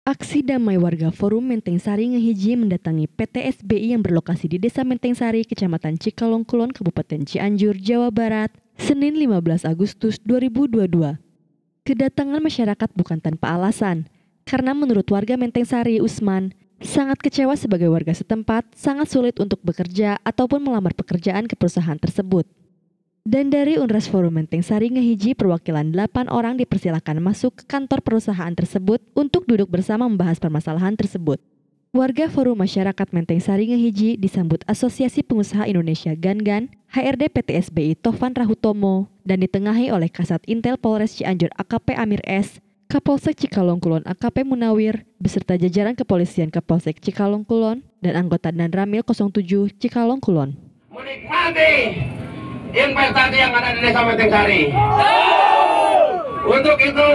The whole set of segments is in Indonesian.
Aksi damai warga Forum Menteng Sari ngehiji mendatangi PT SBI yang berlokasi di Desa Menteng Sari, Kecamatan Cikalong Kulon, Kabupaten Cianjur, Jawa Barat, Senin 15 Agustus 2022. Kedatangan masyarakat bukan tanpa alasan, karena menurut warga Menteng Sari, Usman, sangat kecewa sebagai warga setempat, sangat sulit untuk bekerja ataupun melamar pekerjaan ke perusahaan tersebut. Dan dari Unras Forum Menteng Sari ngehiji perwakilan 8 orang dipersilakan masuk ke kantor perusahaan tersebut untuk duduk bersama membahas permasalahan tersebut. Warga Forum Masyarakat Menteng Sari ngehiji disambut Asosiasi Pengusaha Indonesia Gangan, HRD PT SBI Tovan Rahutomo, dan ditengahi oleh Kasat Intel Polres Cianjur AKP Amir S, Kapolsek Cikalong Kulon AKP Munawir, beserta jajaran kepolisian Kapolsek Cikalong Kulon, dan anggota Danramil 07 Cikalong Kulon. Menikmati investasi yang ada di Desa Menteng Sari. Untuk itu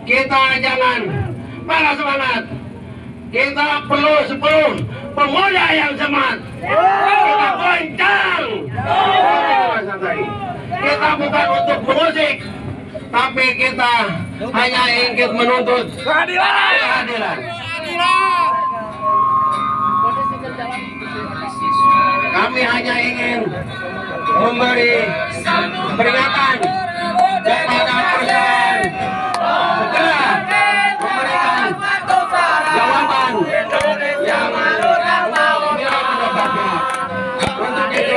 kita jangan patah semangat. Kita perlu 10 pemuda yang semangat. Kita goncang. Kita bukan untuk bermusik, tapi kita hanya ingin menuntut keadilan. Kami hanya ingin memberi peringatan kepada perusahaan segera memberikan jawaban yang mendapatkan. Untuk itu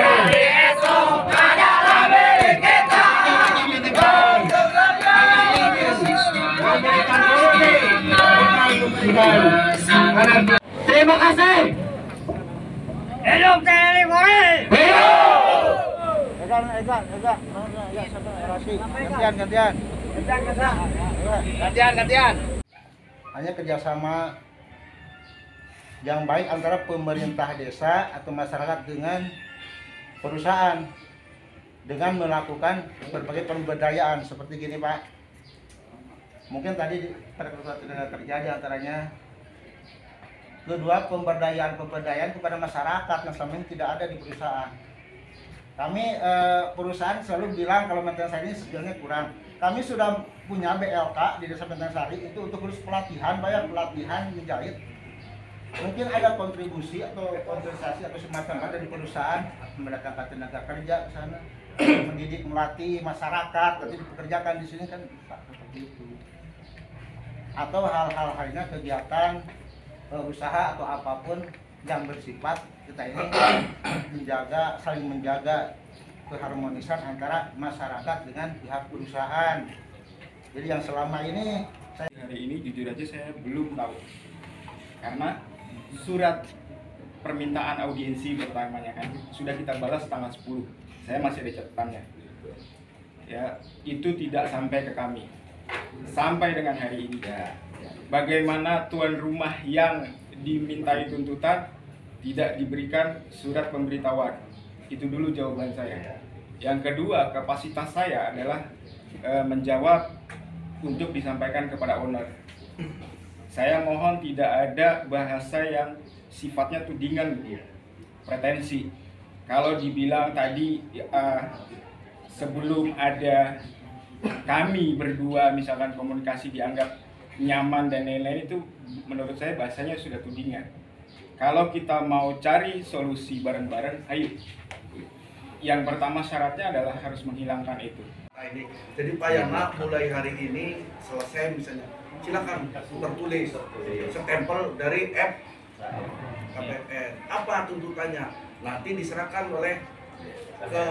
terima kasih. Hidup TNI Polri! Gantian. Hanya kerjasama yang baik antara pemerintah desa atau masyarakat dengan perusahaan dengan melakukan berbagai pemberdayaan seperti gini, Pak. Mungkin tadi terjadi antaranya kedua pemberdayaan kepada masyarakat yang selama ini tidak ada di perusahaan. Kami perusahaan selalu bilang kalau Menteng Sari ini skillnya kurang. Kami sudah punya BLK di Desa Menteng Sari itu untuk khusus pelatihan, bayar pelatihan menjahit. Mungkin ada kontribusi atau kompensasi atau semacam dari perusahaan mendatangkan tenaga kerja ke sana, mendidik melatih masyarakat, tapi dipekerjakan di sini kan seperti itu. Atau hal-hal lainnya kegiatan usaha atau apapun yang bersifat kita ini saling menjaga keharmonisan antara masyarakat dengan pihak perusahaan. Jadi yang selama ini hari ini jujur aja saya belum tahu, karena surat permintaan audiensi pertamanya kan sudah kita balas tanggal 10. Saya masih ada catatannya. Ya, itu tidak sampai ke kami. Sampai dengan hari ini. Bagaimana tuan rumah yang dimintai tuntutan tidak diberikan surat pemberitahuan? Itu dulu jawaban saya. Yang kedua, kapasitas saya adalah menjawab untuk disampaikan kepada owner. Saya mohon tidak ada bahasa yang sifatnya tudingan, pretensi. Kalau dibilang tadi sebelum ada kami berdua misalkan komunikasi dianggap nyaman dan lain-lain, itu menurut saya bahasanya sudah tudingan. Kalau kita mau cari solusi bareng-bareng, ayo. Yang pertama syaratnya adalah harus menghilangkan itu. Jadi Pak Yana mulai hari ini selesai misalnya, silakan tertulis stempel dari KPN. Apa tuntutannya? Nanti diserahkan oleh ke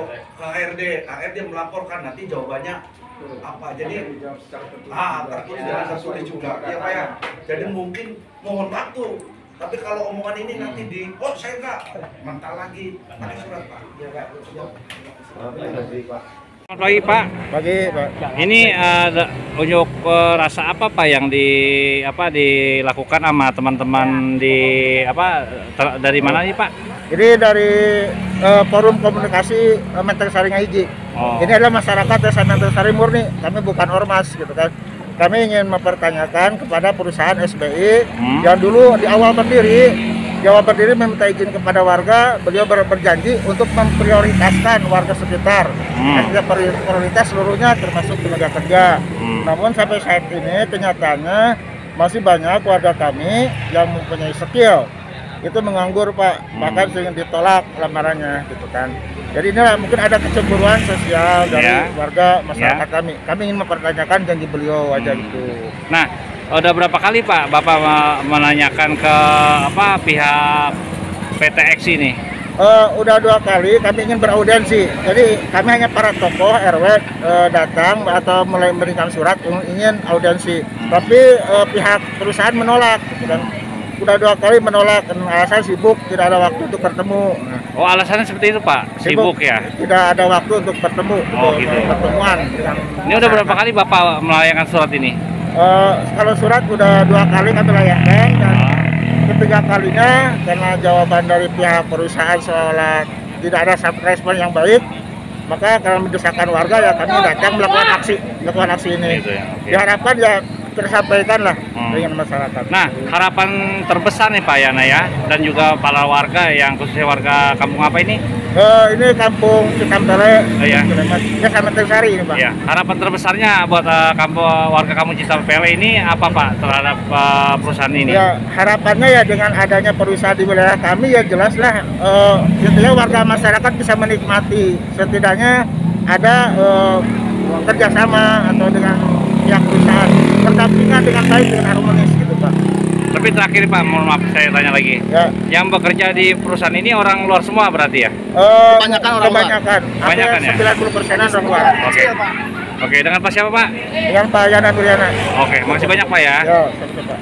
HRD melaporkan, nanti jawabannya apa. Jadi tertulis juga ya Pak ya. Jadi mungkin mohon waktu, tapi kalau omongan ini nanti saya enggak mental lagi pakai surat Pak. Ya Pak. Selamat pagi Pak. Pagi, Pak. Ini unjuk rasa apa Pak yang dilakukan sama teman-teman dari mana nih Pak? Ini dari Forum Komunikasi Menteng Sari Ngahiji. Ini adalah masyarakat Desa Menteng Sari murni. Kami bukan ormas gitu kan. Kami ingin mempertanyakan kepada perusahaan SBI yang dulu di awal berdiri meminta izin kepada warga. Beliau berjanji untuk memprioritaskan warga sekitar. Prioritas seluruhnya termasuk tenaga kerja. Namun sampai saat ini kenyataannya masih banyak warga kami yang mempunyai skill itu menganggur Pak, bahkan sering ditolak lamarannya gitu kan. Jadi inilah mungkin ada kecemburuan sosial dari warga masyarakat kami. Kami ingin mempertanyakan janji beliau aja gitu. Nah, udah berapa kali Pak Bapak menanyakan ke pihak PTX ini? Udah 2 kali kami ingin beraudiensi. Jadi kami hanya para tokoh RW datang atau mulai memberikan surat ingin audiensi. Tapi pihak perusahaan menolak gitu kan. Udah 2 kali menolak, alasan sibuk, tidak ada waktu untuk bertemu. Oh, alasannya seperti itu Pak? Sibuk ya? Tidak ada waktu untuk bertemu, gitu. pertemuan. Ini udah berapa kali Bapak melayangkan surat ini? Kalau surat udah 2 kali kami layangkan, dan ketiga kalinya karena jawaban dari pihak perusahaan seolah tidak ada respon yang baik, maka karena mendesakan warga ya kami datang melakukan aksi ini. Gitu ya, okay. Diharapkan ya tersampaikan lah dengan masyarakat. Nah, harapan terbesar nih Pak Yana ya, dan juga para warga yang khususnya warga kampung apa ini? Ini kampung Citampele, ya Menteng Sari ini Pak. Ya, harapan terbesarnya buat warga kampung Citampele ini apa Pak terhadap perusahaan ini? Ya, harapannya ya dengan adanya perusahaan di wilayah kami ya jelaslah intinya warga masyarakat bisa menikmati, setidaknya ada kerjasama atau dengan pihak perusahaan berdampingan dengan baik, dengan harmonis gitu Pak. Tapi terakhir Pak, mohon maaf saya tanya lagi. Ya. Yang bekerja di perusahaan ini orang luar semua berarti ya? Kebanyakan orang luar. Kebanyakan ya? 90%-an orang luar. Oke. Oke, dengan Pak siapa Pak? Dengan Pak Yana Duryana. Oke, makasih banyak Pak ya. Ya, sama-sama.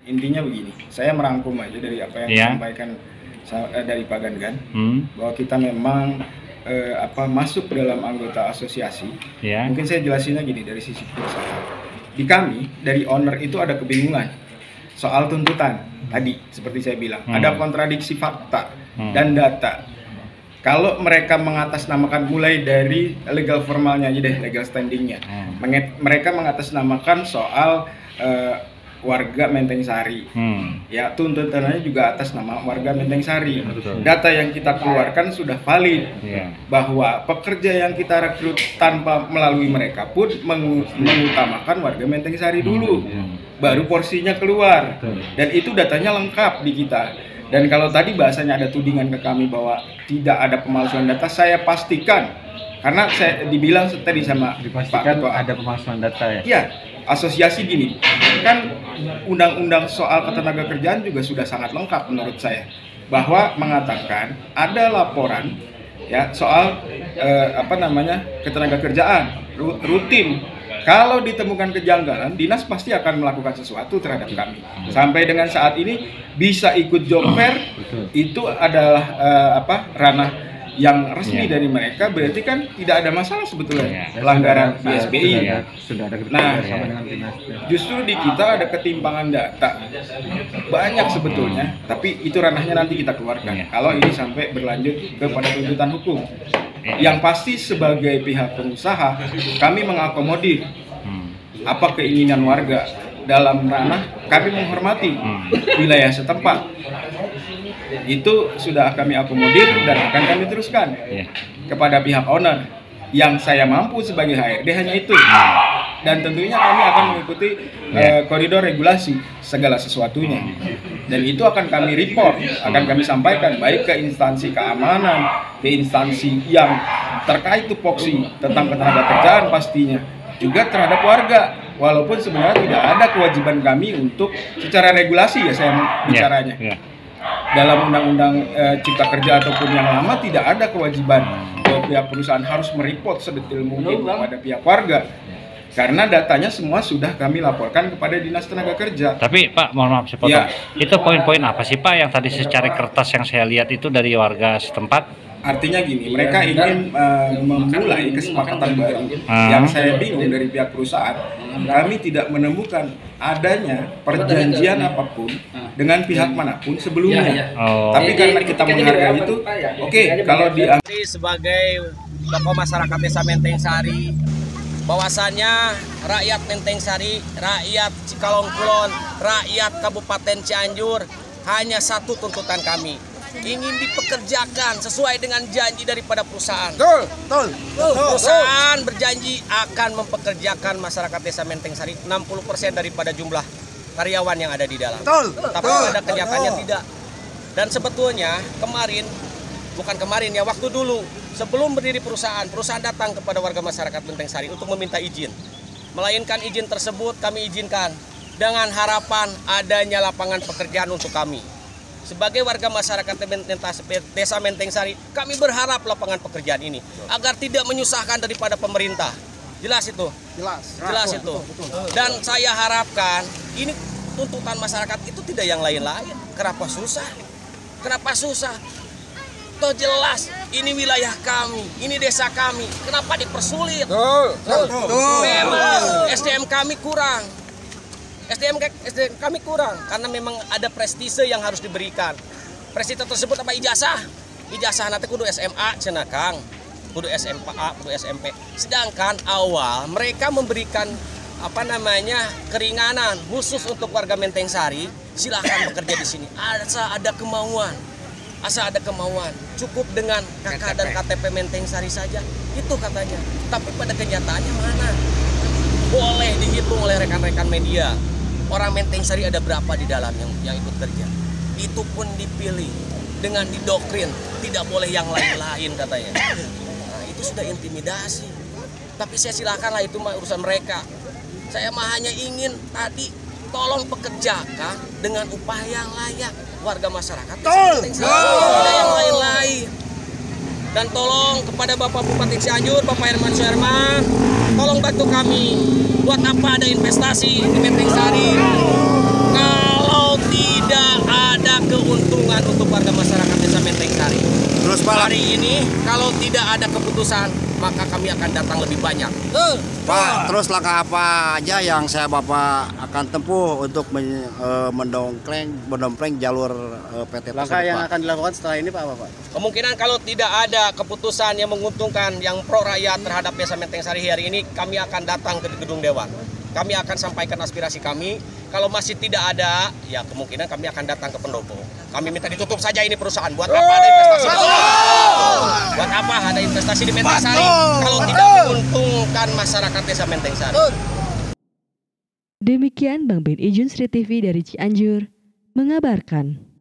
Intinya begini, saya merangkum aja dari apa yang disampaikan dari Pak Gangan, bahwa kita memang masuk dalam anggota asosiasi. Mungkin saya jelasinnya gini dari sisi perusahaan. Di kami dari owner itu ada kebingungan soal tuntutan tadi seperti saya bilang, ada kontradiksi fakta dan data. Kalau mereka mengatasnamakan mulai dari legal formalnya aja deh, legal standingnya, mereka mengatasnamakan soal warga Menteng Sari, ya tuntutannya juga atas nama warga Menteng Sari. Data yang kita keluarkan sudah valid, bahwa pekerja yang kita rekrut tanpa melalui mereka pun mengutamakan warga Menteng Sari dulu, baru porsinya keluar, dan itu datanya lengkap di kita. Dan kalau tadi bahasanya ada tudingan ke kami bahwa tidak ada pemalsuan data, saya pastikan, karena saya dibilang tadi sama Pak Ketua ada pemalsuan data ya. Iya. Asosiasi gini, kan undang-undang soal ketenagakerjaan juga sudah sangat lengkap menurut saya, bahwa mengatakan ada laporan ya soal ketenagakerjaan rutin. Kalau ditemukan kejanggalan, dinas pasti akan melakukan sesuatu terhadap kami. Sampai dengan saat ini bisa ikut job fair, itu adalah ranah yang resmi dari mereka, berarti kan tidak ada masalah sebetulnya pelanggaran di SBI. Nah, justru di kita ada ketimpangan data banyak sebetulnya, tapi itu ranahnya nanti kita keluarkan kalau ini sampai berlanjut kepada tuntutan hukum. Yang pasti sebagai pihak pengusaha kami mengakomodir apa keinginan warga dalam ranah kami menghormati wilayah setempat. Itu sudah kami akomodir dan akan kami teruskan kepada pihak owner. Yang saya mampu sebagai HRD hanya itu, dan tentunya kami akan mengikuti koridor regulasi segala sesuatunya, dan itu akan kami report, akan kami sampaikan baik ke instansi keamanan, ke instansi yang terkait tupoksi tentang ketenagakerjaan pastinya, juga terhadap warga. Walaupun sebenarnya tidak ada kewajiban kami untuk secara regulasi ya saya bicaranya. Dalam undang-undang cipta kerja ataupun yang lama tidak ada kewajiban pihak perusahaan harus mereport sedetil mungkin kepada pihak warga, karena datanya semua sudah kami laporkan kepada Dinas Tenaga Kerja. Tapi Pak, mohon maaf saya potong. Itu poin-poin apa sih Pak yang tadi secara kertas yang saya lihat itu dari warga setempat? Artinya gini, mereka ingin memulai kesepakatan baru. Yang saya bingung dari pihak perusahaan, kami tidak menemukan adanya perjanjian apapun dengan pihak manapun sebelumnya. Tapi karena kita menghargai itu, kalau sebagai tokoh masyarakat Desa Menteng Sari, bahwasannya rakyat Menteng Sari, rakyat Cikalongkulon, rakyat Kabupaten Cianjur hanya satu tuntutan kami, ingin dipekerjakan sesuai dengan janji daripada perusahaan. Betul. Perusahaan berjanji akan mempekerjakan masyarakat Desa Menteng Sari 60% daripada jumlah karyawan yang ada di dalam. Betul. Tapi pada kenyataannya tidak. Dan sebetulnya waktu dulu sebelum berdiri perusahaan datang kepada warga masyarakat Menteng Sari untuk meminta izin. Melainkan izin tersebut kami izinkan dengan harapan adanya lapangan pekerjaan untuk kami. Sebagai warga masyarakat Desa Menteng Sari, kami berharap lapangan pekerjaan ini agar tidak menyusahkan daripada pemerintah. Jelas itu? Jelas itu. Dan saya harapkan ini tuntutan masyarakat itu tidak yang lain-lain. Kenapa susah? Toh jelas ini wilayah kami, ini desa kami. Kenapa dipersulit? Memang SDM kami kurang. SDM kami kurang karena memang ada prestise yang harus diberikan. Prestise tersebut apa? Ijazah nanti kudu SMA cenah Kang. Kudu SMA, kudu SMP. Sedangkan awal mereka memberikan keringanan khusus untuk warga Menteng Sari, silahkan bekerja di sini. Asal ada kemauan, cukup dengan KK dan KTP Menteng Sari saja, itu katanya. Tapi pada kenyataannya mana? Boleh dihitung oleh rekan-rekan media. Orang Menteng Sari ada berapa di dalam yang ikut kerja? Itu pun dipilih dengan didoktrin, tidak boleh yang lain-lain katanya. Nah, itu sudah intimidasi. Tapi saya silakanlah, itu mah urusan mereka. Saya mah hanya ingin tadi tolong pekerjakan dengan upah yang layak warga masyarakat. Tidak yang lain-lain. Dan tolong kepada Bapak Bupati Cianjur, Bapak Herman Suherman, tolong bantu kami. Buat apa ada investasi di Menteng Sari kalau tidak ada keuntungan untuk warga masyarakat Desa Menteng Sari? Terus Pak, hari ini kalau tidak ada keputusan, maka kami akan datang lebih banyak. Pak, terus langkah apa aja yang Bapak akan tempuh untuk mendompleng jalur PT langkah tersebut, yang Pak? akan dilakukan setelah ini Pak apa Pak? Kemungkinan kalau tidak ada keputusan yang menguntungkan, yang pro rakyat terhadap Desa Menteng Sari hari ini, kami akan datang ke gedung Dewan. Kami akan sampaikan aspirasi kami. Kalau masih tidak ada, ya kemungkinan kami akan datang ke pendopo. Kami minta ditutup saja ini perusahaan. Buat apa ada investasi? Buat apa ada investasi di Menteng Sari kalau tidak menguntungkan masyarakat Desa Menteng Sari? Demikian Bang Ben Ijun Sri TV dari Cianjur mengabarkan.